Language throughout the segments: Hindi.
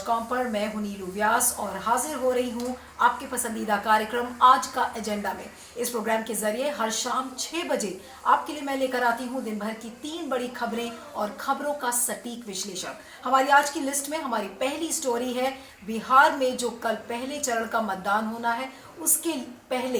www.नीलू.com पर मैं हूं नीलू व्यास और हाजिर हो रही हूं आपके पसंदीदा कार्यक्रम आज का एजेंडा में। इस प्रोग्राम के जरिए हर शाम 6 बजे आपके लिए मैं लेकर आती हूं दिन भर की 3 बड़ी खबरें और खबरों का सटीक विश्लेषण। हमारी आज की लिस्ट में हमारी पहली स्टोरी है बिहार में जो कल पहले चरण का मतदान होना है उसके पहले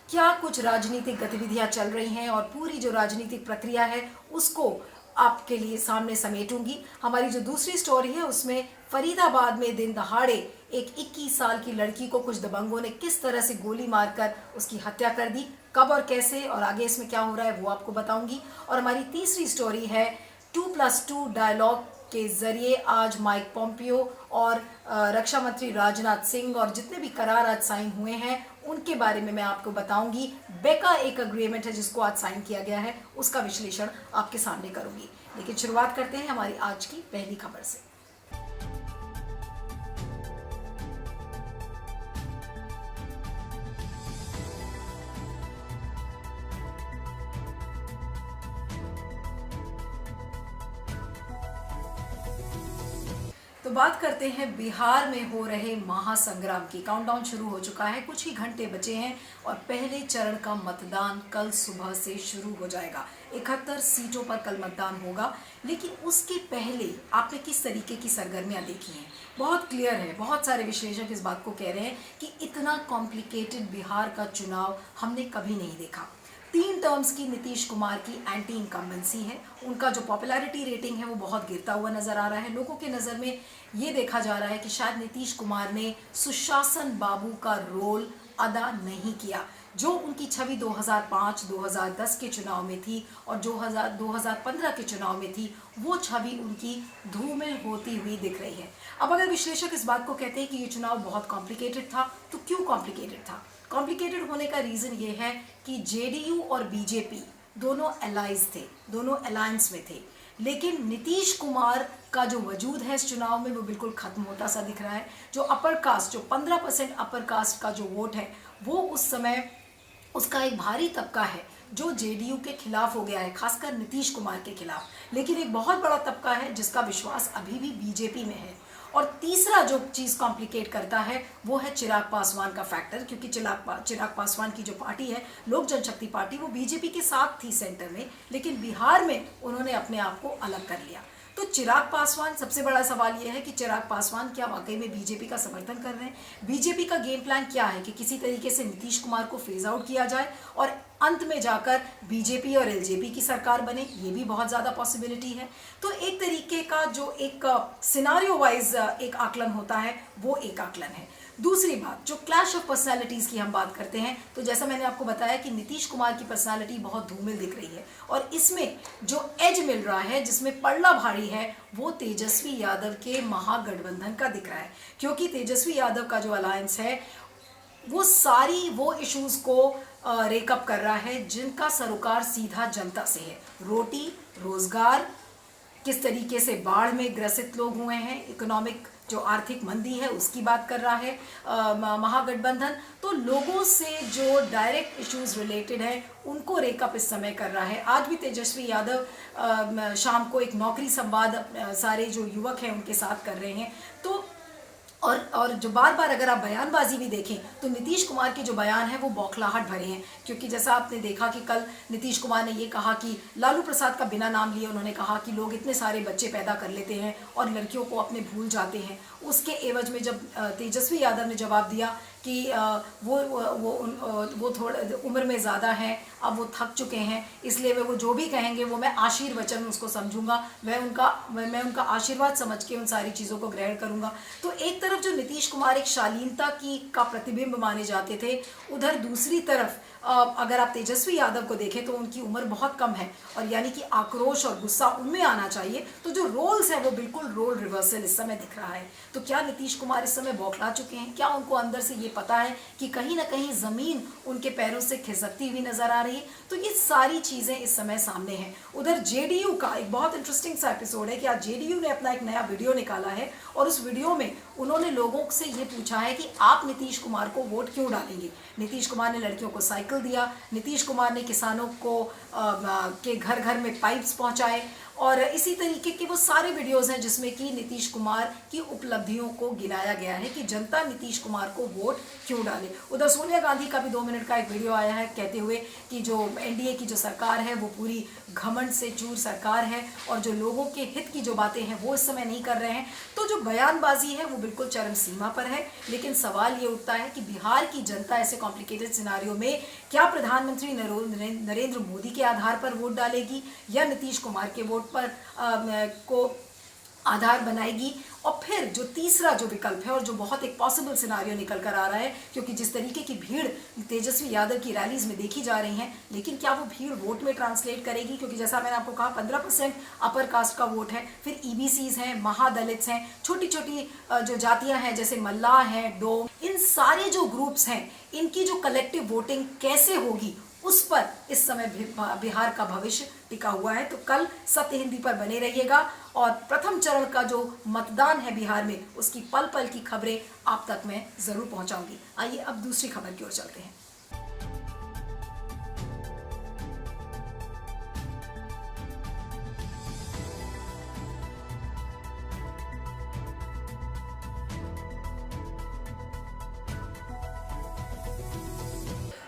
क्या कुछ राजनीतिक गतिविधियां चल रही हैं और पूरी जो राजनीतिक प्रक्रिया है उसको आपके लिए सामने समेटूंगी। हमारी जो दूसरी स्टोरी है उसमें फरीदाबाद में दिन दहाड़े एक 21 साल की लड़की को कुछ दबंगों ने किस तरह से गोली मारकर उसकी हत्या कर दी, कब और कैसे और आगे इसमें क्या हो रहा है वो आपको बताऊंगी। और हमारी तीसरी स्टोरी है 2+2 डायलॉग के जरिए आज माइक पोम्पियो और रक्षा मंत्री राजनाथ सिंह और जितने भी करार आज साइन हुए हैं उनके बारे में मैं आपको बताऊंगी। बेका एक अग्रीमेंट है जिसको आज साइन किया गया है, उसका विश्लेषण आपके सामने करूंगी। लेकिन शुरुआत करते हैं हमारी आज की पहली खबर से। तो बात करते हैं बिहार में हो रहे महासंग्राम की। काउंटडाउन शुरू हो चुका है, कुछ ही घंटे बचे हैं और पहले चरण का मतदान कल सुबह से शुरू हो जाएगा। 71 सीटों पर कल मतदान होगा, लेकिन उसके पहले आपने किस तरीके की सरगर्मियां देखी हैं? बहुत क्लियर है, बहुत सारे विश्लेषक इस बात को कह रहे हैं कि इतना कॉम्प्लिकेटेड बिहार का चुनाव हमने कभी नहीं देखा। 3 टर्म्स की नीतीश कुमार की एंटी इनकम्बेंसी है, उनका जो पॉपुलैरिटी रेटिंग है वो बहुत गिरता हुआ नजर आ रहा है। लोगों के नज़र में ये देखा जा रहा है कि शायद नीतीश कुमार ने सुशासन बाबू का रोल अदा नहीं किया। जो उनकी छवि 2005-2010 के चुनाव में थी और 2015 के चुनाव में थी, वो छवि उनकी धूमिल होती हुई दिख रही है। अब अगर विश्लेषक इस बात को कहते हैं कि ये चुनाव बहुत कॉम्प्लिकेटेड था, तो क्यों कॉम्प्लिकेटेड था? कॉम्प्लिकेटेड होने का रीज़न ये है कि जेडीयू और बीजेपी दोनों एलाइज थे, दोनों अलायंस में थे, लेकिन नीतीश कुमार का जो वजूद है इस चुनाव में वो बिल्कुल खत्म होता सा दिख रहा है। जो अपर कास्ट, जो 15% अपर कास्ट का जो वोट है वो उस समय उसका एक भारी तबका है जो जेडीयू के खिलाफ हो गया है, खासकर नीतीश कुमार के खिलाफ। लेकिन एक बहुत बड़ा तबका है जिसका विश्वास अभी भी बीजेपी में है। और तीसरा जो चीज़ कॉम्प्लिकेट करता है वो है चिराग पासवान का फैक्टर, क्योंकि चिराग पासवान की जो पार्टी है लोक जनशक्ति पार्टी, वो बीजेपी के साथ थी सेंटर में, लेकिन बिहार में उन्होंने अपने आप को अलग कर लिया। तो चिराग पासवान, सबसे बड़ा सवाल यह है कि चिराग पासवान क्या वाकई में बीजेपी का समर्थन कर रहे हैं? बीजेपी का गेम प्लान क्या है कि किसी तरीके से नीतीश कुमार को फेज आउट किया जाए और अंत में जाकर बीजेपी और एलजेपी की सरकार बने, ये भी बहुत ज़्यादा पॉसिबिलिटी है। तो एक तरीके का जो एक सिनारियो वाइज एक आकलन होता है वो एक आकलन है। दूसरी बात, जो क्लैश ऑफ पर्सनालिटीज़ की हम बात करते हैं, तो जैसा मैंने आपको बताया कि नीतीश कुमार की पर्सनालिटी बहुत धूमिल दिख रही है और इसमें जो एज मिल रहा है, जिसमें पल्ला भारी है, वो तेजस्वी यादव के महागठबंधन का दिख रहा है। क्योंकि तेजस्वी यादव का जो अलायंस है वो सारी वो इश्यूज़ को रेकअप कर रहा है जिनका सरोकार सीधा जनता से है। रोटी, रोजगार, किस तरीके से बाढ़ में ग्रसित लोग हुए हैं, इकोनॉमिक जो आर्थिक मंदी है उसकी बात कर रहा है महागठबंधन। तो लोगों से जो डायरेक्ट इश्यूज रिलेटेड हैं उनको रेकअप इस समय कर रहा है। आज भी तेजस्वी यादव शाम को एक नौकरी संवाद सारे जो युवक हैं उनके साथ कर रहे हैं। तो और जो बार बार अगर आप बयानबाजी भी देखें तो नीतीश कुमार के जो बयान है वो बौखलाहट भरे हैं, क्योंकि जैसा आपने देखा कि कल नीतीश कुमार ने ये कहा कि लालू प्रसाद का बिना नाम लिए उन्होंने कहा कि लोग इतने सारे बच्चे पैदा कर लेते हैं और लड़कियों को अपने भूल जाते हैं। उसके एवज में जब तेजस्वी यादव ने जवाब दिया कि वो थोड़ा उम्र में ज़्यादा हैं, अब वो थक चुके हैं, इसलिए वो जो भी कहेंगे वो मैं आशीर्वचन उसको समझूंगा, मैं उनका आशीर्वाद समझ के उन सारी चीज़ों को ग्रहण करूंगा। तो एक तरफ जो नीतीश कुमार एक शालीनता का प्रतिबिंब माने जाते थे, उधर दूसरी तरफ अगर आप तेजस्वी यादव को देखें तो उनकी उम्र बहुत कम है और यानी कि आक्रोश और गुस्सा उनमें आना चाहिए। तो जो रोल्स है वो बिल्कुल रोल रिवर्सल इस समय दिख रहा है। तो क्या नीतीश कुमार इस समय बौखला चुके हैं? क्या उनको अंदर से ये पता है कि कहीं ना कहीं ज़मीन उनके पैरों से खिसकती हुई नजर आ रही है? तो ये सारी चीज़ें इस समय सामने हैं। उधर जेडीयू का एक बहुत इंटरेस्टिंग सा एपिसोड है कि आज जेडीयू ने अपना एक नया वीडियो निकाला है और उस वीडियो में उन्होंने लोगों से ये पूछा है कि आप नीतीश कुमार को वोट क्यों डालेंगे। नीतीश कुमार ने लड़कियों को साइकिल दिया, नीतीश कुमार ने किसानों को के घर घर में पाइप्स पहुंचाए और इसी तरीके के वो सारे वीडियोस हैं जिसमें कि नीतीश कुमार की उपलब्धियों को गिनाया गया है कि जनता नीतीश कुमार को वोट क्यों डाले। उधर सोनिया गांधी का भी 2 मिनट का एक वीडियो आया है कहते हुए कि जो एनडीए की जो सरकार है वो पूरी घमंड से चूर सरकार है और जो लोगों के हित की जो बातें हैं वो इस समय नहीं कर रहे हैं। तो जो बयानबाजी है वो बिल्कुल चरम सीमा पर है। लेकिन सवाल ये उठता है कि बिहार की जनता ऐसे कॉम्प्लिकेटेड सिनारियो में क्या प्रधानमंत्री नरेंद्र मोदी के आधार पर वोट डालेगी या नीतीश कुमार के वोट पर को आधार बनाएगी। और फिर जो तीसरा जो विकल्प है और जो बहुत एक पॉसिबल सिनारियो निकल कर आ रहा है, क्योंकि जिस तरीके की भीड़ तेजस्वी यादव की रैलीज में देखी जा रही है, लेकिन क्या वो भीड़ वोट में ट्रांसलेट करेगी? क्योंकि जैसा मैंने आपको कहा 15% अपर कास्ट का वोट है, फिर ईबीसीज हैं, महादलित्स हैं, छोटी छोटी जो जातियां हैं जैसे मल्लाह हैं, डोम, इन सारे जो ग्रुप्स हैं इनकी जो कलेक्टिव वोटिंग कैसे होगी उस पर इस समय बिहार का भविष्य टिका हुआ है। तो कल सत्य हिंदी पर बने रहिएगा और प्रथम चरण का जो मतदान है बिहार में उसकी पल पल की खबरें आप तक मैं जरूर पहुंचाऊंगी। आइए अब दूसरी खबर की ओर चलते हैं।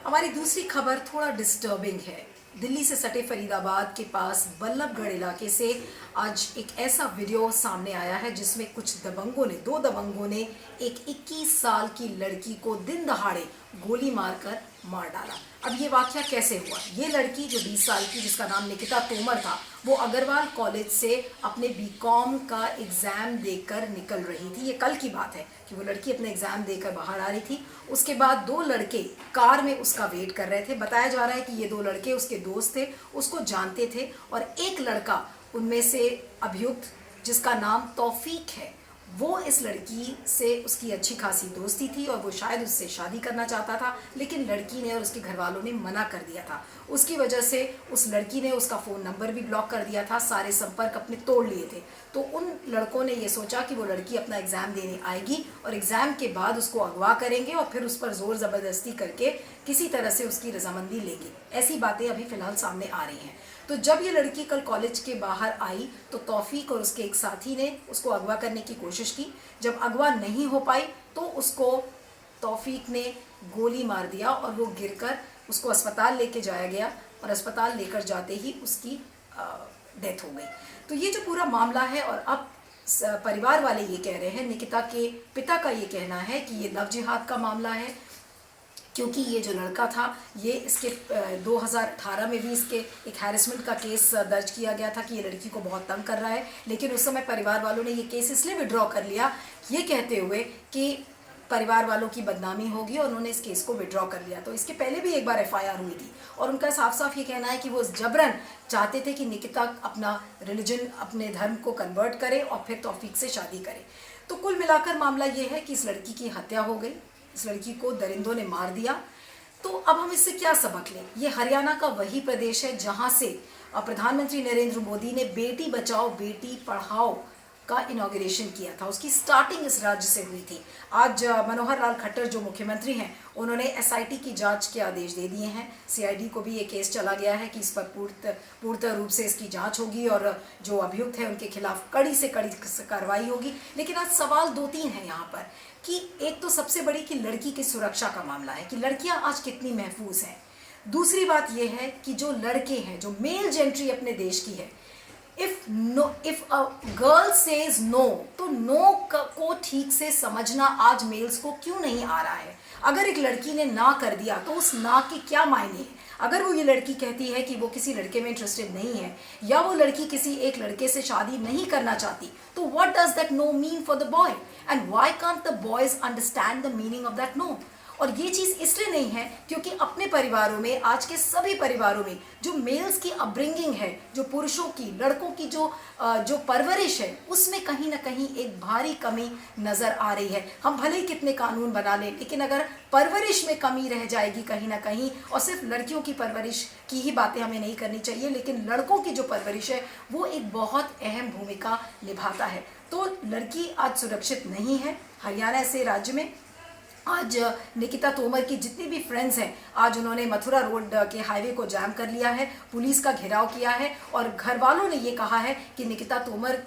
हमारी दूसरी खबर थोड़ा डिस्टर्बिंग है। दिल्ली से सटे फरीदाबाद के पास बल्लभगढ़ इलाके से आज एक ऐसा वीडियो सामने आया है जिसमें दो दबंगों ने एक 21 साल की लड़की को दिन दहाड़े गोली मारकर मार डाला। अब ये वाकया कैसे हुआ? ये लड़की जो 20 साल की, जिसका नाम निकिता तोमर था, वो अग्रवाल कॉलेज से अपने बीकॉम का एग्जाम देकर निकल रही थी। ये कल की बात है कि वो लड़की अपने एग्जाम देकर बाहर आ रही थी। उसके बाद 2 लड़के कार में उसका वेट कर रहे थे। बताया जा रहा है कि ये 2 लड़के उसके दोस्त थे, उसको जानते थे और एक लड़का उनमें से अभियुक्त, जिसका नाम तौफीक है, वो इस लड़की से उसकी अच्छी खासी दोस्ती थी और वो शायद उससे शादी करना चाहता था, लेकिन लड़की ने और उसके घर वालों ने मना कर दिया था। उसकी वजह से उस लड़की ने उसका फ़ोन नंबर भी ब्लॉक कर दिया था, सारे संपर्क अपने तोड़ लिए थे। तो उन लड़कों ने ये सोचा कि वो लड़की अपना एग्ज़ाम देने आएगी और एग्ज़ाम के बाद उसको अगवा करेंगे और फिर उस पर ज़ोर ज़बरदस्ती करके किसी तरह से उसकी रजामंदी लेंगे। ऐसी बातें अभी फ़िलहाल सामने आ रही हैं। तो जब ये लड़की कल कॉलेज के बाहर आई तो तौफीक और उसके एक साथी ने उसको अगवा करने की कोशिश की। जब अगवा नहीं हो पाई तो उसको तौफीक ने गोली मार दिया और वो गिरकर उसको अस्पताल लेके जाया गया और अस्पताल लेकर जाते ही उसकी डेथ हो गई। तो ये जो पूरा मामला है, और अब परिवार वाले ये कह रहे हैं, निकिता के पिता का ये कहना है कि ये लव जिहाद का मामला है, क्योंकि ये जो लड़का था ये इसके 2018 में भी इसके एक हैरेसमेंट का केस दर्ज किया गया था कि ये लड़की को बहुत तंग कर रहा है। लेकिन उस समय परिवार वालों ने ये केस इसलिए विड्रॉ कर लिया, ये कहते हुए कि परिवार वालों की बदनामी होगी, और उन्होंने इस केस को विड्रॉ कर लिया। तो इसके पहले भी एक बार एफआईआर हुई थी और उनका साफ साफ ये कहना है कि वो जबरन चाहते थे कि निकिता अपना रिलीजन, अपने धर्म को कन्वर्ट करे और फिर तौफीक से शादी करे। तो कुल मिलाकर मामला ये है कि इस लड़की की हत्या हो गई, इस लड़की को दरिंदों ने मार दिया। तो अब हम इससे क्या सबक लें? ये हरियाणा का वही प्रदेश है जहां से प्रधानमंत्री नरेंद्र मोदी ने बेटी बचाओ बेटी पढ़ाओ का इनॉग्रेशन किया था। उसकी स्टार्टिंग इस राज्य से हुई थी। आज मनोहर लाल खट्टर जो मुख्यमंत्री हैं, उन्होंने एसआईटी की जांच के आदेश दे दिए हैं। सीआईडी को भी ये केस चला गया है कि इस पर पूर्णतः रूप से इसकी जांच होगी और जो अभियुक्त है उनके खिलाफ कड़ी से कड़ी कार्रवाई होगी। लेकिन आज सवाल 2-3 हैं यहाँ पर कि एक तो सबसे बड़ी कि लड़की की सुरक्षा का मामला है कि लड़कियां आज कितनी महफूज हैं। दूसरी बात यह है कि जो लड़के हैं, जो मेल जेंट्री अपने देश की है, if a girl says no, तो नो को ठीक से समझना आज मेल्स को क्यों नहीं आ रहा है। अगर एक लड़की ने ना कर दिया तो उस ना के क्या मायने हैं? अगर वो ये लड़की कहती है कि वो किसी लड़के में इंटरेस्टेड नहीं है या वो लड़की किसी एक लड़के से शादी नहीं करना चाहती, तो what does that no mean for the boy, and why can't the boys understand the meaning of that no? और ये चीज़ इसलिए नहीं है क्योंकि अपने परिवारों में, आज के सभी परिवारों में जो मेल्स की अपब्रिंगिंग है, जो पुरुषों की, लड़कों की जो परवरिश है, उसमें कहीं ना कहीं एक भारी कमी नज़र आ रही है। हम भले ही कितने कानून बना लें, लेकिन अगर परवरिश में कमी रह जाएगी कहीं ना कहीं, और सिर्फ लड़कियों की परवरिश की ही बातें हमें नहीं करनी चाहिए, लेकिन लड़कों की जो परवरिश है वो एक बहुत अहम भूमिका निभाता है। तो लड़की आज सुरक्षित नहीं है हरियाणा ऐसे राज्य में। आज निकिता तोमर की जितनी भी फ्रेंड्स हैं, आज उन्होंने मथुरा रोड के हाईवे को जाम कर लिया है, पुलिस का घेराव किया है और घर वालों ने ये कहा है कि निकिता तोमर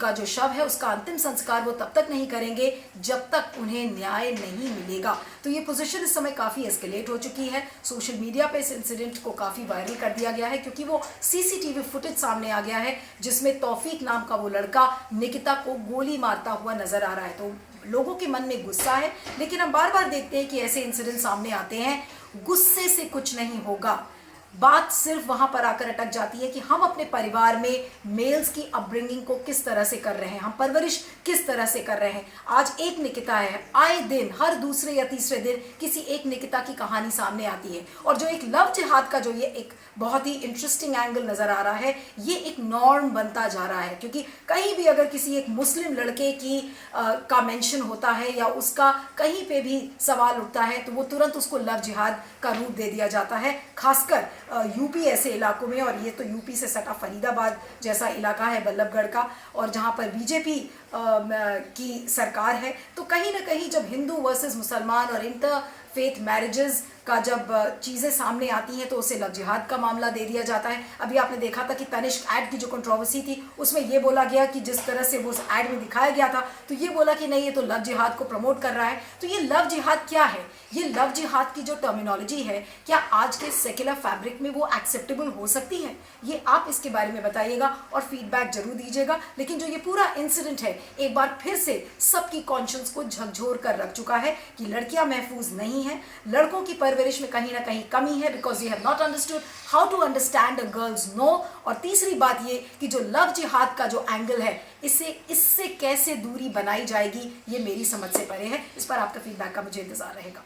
का जो शव है उसका अंतिम संस्कार वो तब तक नहीं करेंगे जब तक उन्हें न्याय नहीं मिलेगा। तो ये पोजीशन इस समय काफ़ी एस्केलेट हो चुकी है। सोशल मीडिया पे इस इंसिडेंट को काफ़ी वायरल कर दिया गया है क्योंकि वो सीसीटीवी फुटेज सामने आ गया है जिसमें तौफीक नाम का वो लड़का निकिता को गोली मारता हुआ नजर आ रहा है। तो लोगों के मन में गुस्सा है, लेकिन हम बार बार देखते हैं कि ऐसे इंसिडेंट सामने आते हैं। गुस्से से कुछ नहीं होगा, बात सिर्फ वहां पर आकर अटक जाती है कि हम अपने परिवार में मेल्स की अपब्रिंगिंग को किस तरह से कर रहे हैं, हम परवरिश किस तरह से कर रहे हैं। आज एक निकिता है, आए दिन हर दूसरे या तीसरे दिन किसी एक निकिता की कहानी सामने आती है और जो एक लव जिहाद का जो ये एक बहुत ही इंटरेस्टिंग एंगल नजर आ रहा है, ये एक नॉर्म बनता जा रहा है क्योंकि कहीं भी अगर किसी एक मुस्लिम लड़के की का मेंशन होता है या उसका कहीं पे भी सवाल उठता है तो वो तुरंत उसको लव जिहाद का रूप दे दिया जाता है। खासकर यूपी ऐसे इलाकों में, और ये तो यूपी से सटा फरीदाबाद जैसा इलाका है बल्लभगढ़ का, और जहाँ पर बीजेपी की सरकार है, तो कहीं ना कहीं जब हिंदू वर्सेस मुसलमान और इंटर फेथ मैरिजेस का जब चीज़ें सामने आती हैं तो उसे लव जिहाद का मामला दे दिया जाता है। अभी आपने देखा था कि तनिष्क ऐड की जो कंट्रोवर्सी थी उसमें ये बोला गया कि जिस तरह से वो उस ऐड में दिखाया गया था तो ये बोला कि नहीं, ये तो लव जिहाद को प्रमोट कर रहा है। तो ये लव जिहाद क्या है? ये लव जिहाद की जो टर्मिनोलॉजी है, क्या आज के सेक्युलर फैब्रिक में वो एक्सेप्टेबल हो सकती है? ये आप इसके बारे में बताइएगा और फीडबैक जरूर दीजिएगा। लेकिन जो ये पूरा इंसिडेंट है एक बार फिर से सबकी कॉन्शियंस को झकझोर कर रख चुका है कि लड़कियां महफूज नहीं है, लड़कों की परवरिश में कहीं ना कहीं कमी है, because you have not understood how to understand a girl's no. और तीसरी बात ये कि जो लव जिहाद का जो एंगल है, इससे कैसे दूरी बनाई जाएगी, ये मेरी समझ से परे है। इस पर आपका फीडबैक का मुझे इंतजार रहेगा।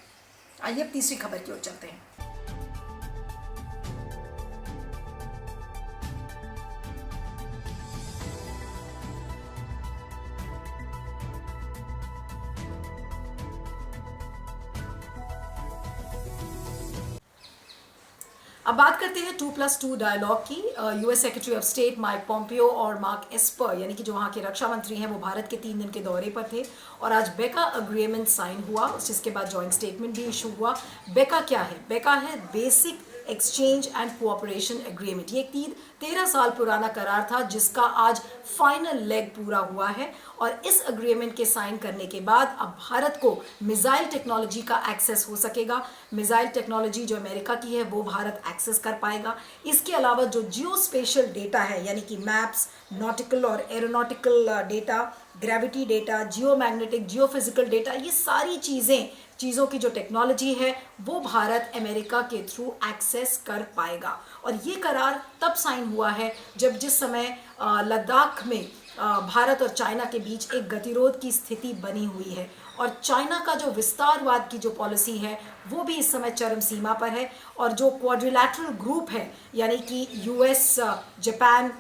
आइए अब तीसरी खबर की ओर चलते हैं। अब बात करते हैं 2+2 डायलॉग की। US secretary of state Mike Pompeo और मार्क एस्पर, यानी कि जो वहाँ के रक्षा मंत्री हैं, वो भारत के 3 दिन के दौरे पर थे और आज बेका अग्रीमेंट साइन हुआ, जिसके बाद जॉइंट स्टेटमेंट भी इशू हुआ। बेका क्या है? बेका है basic exchange and cooperation agreement. ये 13 साल पुराना करार था जिसका आज फाइनल लेग पूरा हुआ है और इस एग्रीमेंट के साइन करने के बाद अब भारत को मिसाइल टेक्नोलॉजी का एक्सेस हो सकेगा। मिसाइल टेक्नोलॉजी जो अमेरिका की है वो भारत एक्सेस कर पाएगा। इसके अलावा जो जियो स्पेशल डेटा है, यानी कि मैप्स, नॉटिकल और एरोनॉटिकल डेटा, ग्रेविटी डेटा, जियो मैग्नेटिक, जियो फिजिकल डेटा, ये सारी चीज़ों की जो टेक्नोलॉजी है वो भारत अमेरिका के थ्रू एक्सेस कर पाएगा। और ये करार तब साइन हुआ है जब जिस समय लद्दाख में भारत और चाइना के बीच एक गतिरोध की स्थिति बनी हुई है और चाइना का जो विस्तारवाद की जो पॉलिसी है वो भी इस समय चरम सीमा पर है। और जो क्वाड्रिलैटरल ग्रुप है, यानी कि यूएस, जापान,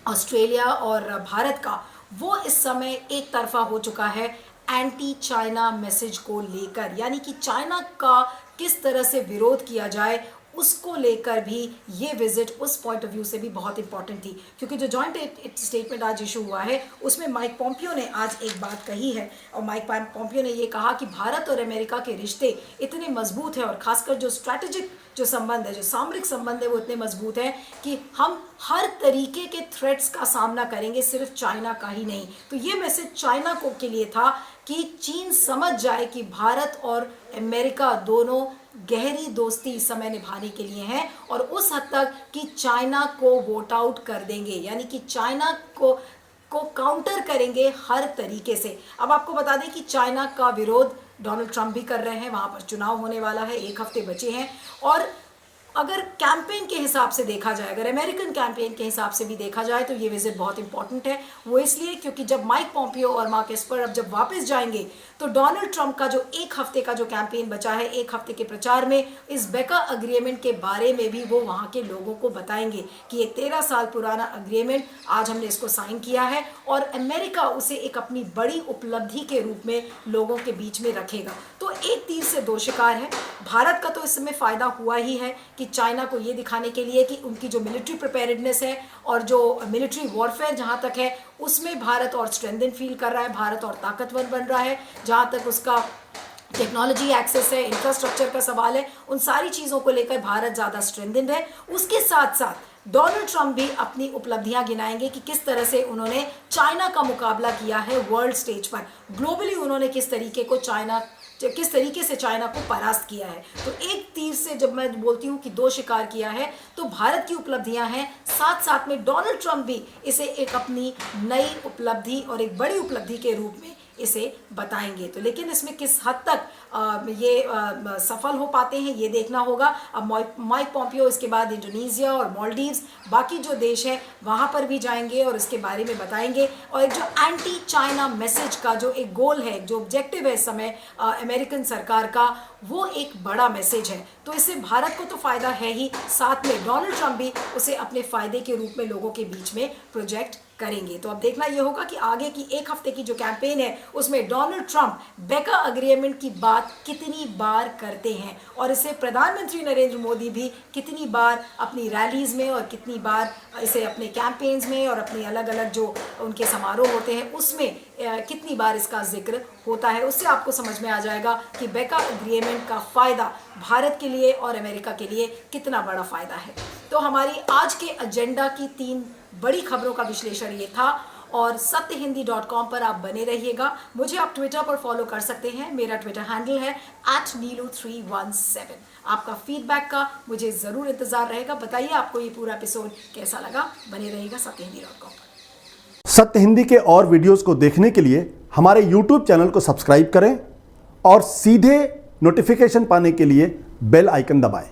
ऑस्ट्रेलिया और भारत का, वो इस समय एक तरफा हो चुका है एंटी चाइना मैसेज को लेकर, यानी कि चाइना का किस तरह से विरोध किया जाए उसको लेकर भी ये विजिट उस पॉइंट ऑफ व्यू से भी बहुत इंपॉर्टेंट थी। क्योंकि जो जॉइंट स्टेटमेंट आज इशू हुआ है उसमें माइक पॉम्पियो ने आज एक बात कही है और माइक पॉम्पियो ने ये कहा कि भारत और अमेरिका के रिश्ते इतने मजबूत हैं और खासकर जो स्ट्रैटेजिक जो संबंध है, जो सामरिक संबंध है, वो इतने मजबूत है कि हम हर तरीके के थ्रेट्स का सामना करेंगे, सिर्फ चाइना का ही नहीं। तो ये मैसेज चाइना को के लिए था कि चीन समझ जाए कि भारत और अमेरिका दोनों गहरी दोस्ती इस समय निभाने के लिए हैं और उस हद तक कि चाइना को वोट आउट कर देंगे, यानी कि चाइना को काउंटर करेंगे हर तरीके से। अब आपको बता दें कि चाइना का विरोध डोनाल्ड ट्रंप भी कर रहे हैं, वहां पर चुनाव होने वाला है, 1 हफ्ते बचे हैं। और अगर कैंपेन के हिसाब से देखा जाए, अगर अमेरिकन कैंपेन के हिसाब से भी देखा जाए तो ये विजिट बहुत इंपॉर्टेंट है। वो इसलिए क्योंकि जब माइक पॉम्पियो और मार्क एस्पर अब जब वापस जाएंगे तो डोनाल्ड ट्रंप का जो 1 हफ्ते का जो कैंपेन बचा है, 1 हफ्ते के प्रचार में इस बेका अग्रीमेंट के बारे में भी वो वहाँ के लोगों को बताएंगे कि एक 13 साल पुराना अग्रीमेंट आज हमने इसको साइन किया है और अमेरिका उसे एक अपनी बड़ी उपलब्धि के रूप में लोगों के बीच में रखेगा। तो एक तीर से 2 शिकार है। भारत का तो इसमें फायदा हुआ ही है कि चाइना को ये दिखाने के लिए कि उनकी जो मिलिट्री प्रिपेयर्डनेस है और जो मिलिट्री वॉरफेयर जहाँ तक है उसमें भारत और स्ट्रेंथन फील कर रहा है, भारत और ताकतवर बन रहा है। जहाँ तक उसका टेक्नोलॉजी एक्सेस है, इंफ्रास्ट्रक्चर का सवाल है, उन सारी चीज़ों को लेकर भारत ज़्यादा स्ट्रेंथेंड है। उसके साथ साथ डोनाल्ड ट्रंप भी अपनी उपलब्धियां गिनाएंगे कि किस तरह से उन्होंने चाइना का मुकाबला किया है वर्ल्ड स्टेज पर। ग्लोबली उन्होंने किस तरीके से चाइना को परास्त किया है। तो एक तीर से जब मैं बोलती हूँ कि दो शिकार किया है, तो भारत की उपलब्धियां हैं, साथ साथ में डोनाल्ड ट्रंप भी इसे एक अपनी नई उपलब्धि और एक बड़ी उपलब्धि के रूप में इसे बताएंगे। तो लेकिन इसमें किस हद तक ये सफल हो पाते हैं ये देखना होगा। अब माइक पॉम्पियो इसके बाद इंडोनेशिया और मालदीव्स, बाकी जो देश हैं वहाँ पर भी जाएंगे और इसके बारे में बताएंगे। और एक जो एंटी चाइना मैसेज का जो एक गोल है, जो ऑब्जेक्टिव है इस समय अमेरिकन सरकार का, वो एक बड़ा मैसेज है। तो इससे भारत को तो फायदा है ही, साथ में डोनाल्ड ट्रंप भी उसे अपने फायदे के रूप में लोगों के बीच में प्रोजेक्ट करेंगे। तो अब देखना यह होगा कि आगे की एक हफ्ते की जो कैंपेन है उसमें डोनाल्ड ट्रंप बेका एग्रीमेंट की बात कितनी बार करते हैं और इसे प्रधानमंत्री नरेंद्र मोदी भी कितनी बार अपनी रैलीज में और कितनी बार इसे अपने कैंपेन्स में और अपने अलग अलग जो उनके समारोह होते हैं उसमें कितनी बार इसका जिक्र होता है। उससे आपको समझ में आ जाएगा कि बेका एग्रीमेंट का फ़ायदा भारत के लिए और अमेरिका के लिए कितना बड़ा फ़ायदा है। तो हमारी आज के एजेंडा की 3 बड़ी खबरों का विश्लेषण ये था और satyhindi.com पर आप बने रहिएगा। मुझे आप ट्विटर पर फॉलो कर सकते हैं, मेरा ट्विटर हैंडल है @neelu317। आपका फीडबैक का मुझे ज़रूर इंतज़ार रहेगा। बताइए आपको ये पूरा एपिसोड कैसा लगा। बने रहिएगा satyhindi.com पर। सत्य हिंदी के और वीडियोस को देखने के लिए हमारे YouTube चैनल को सब्सक्राइब करें और सीधे नोटिफिकेशन पाने के लिए बेल आइकन दबाएं।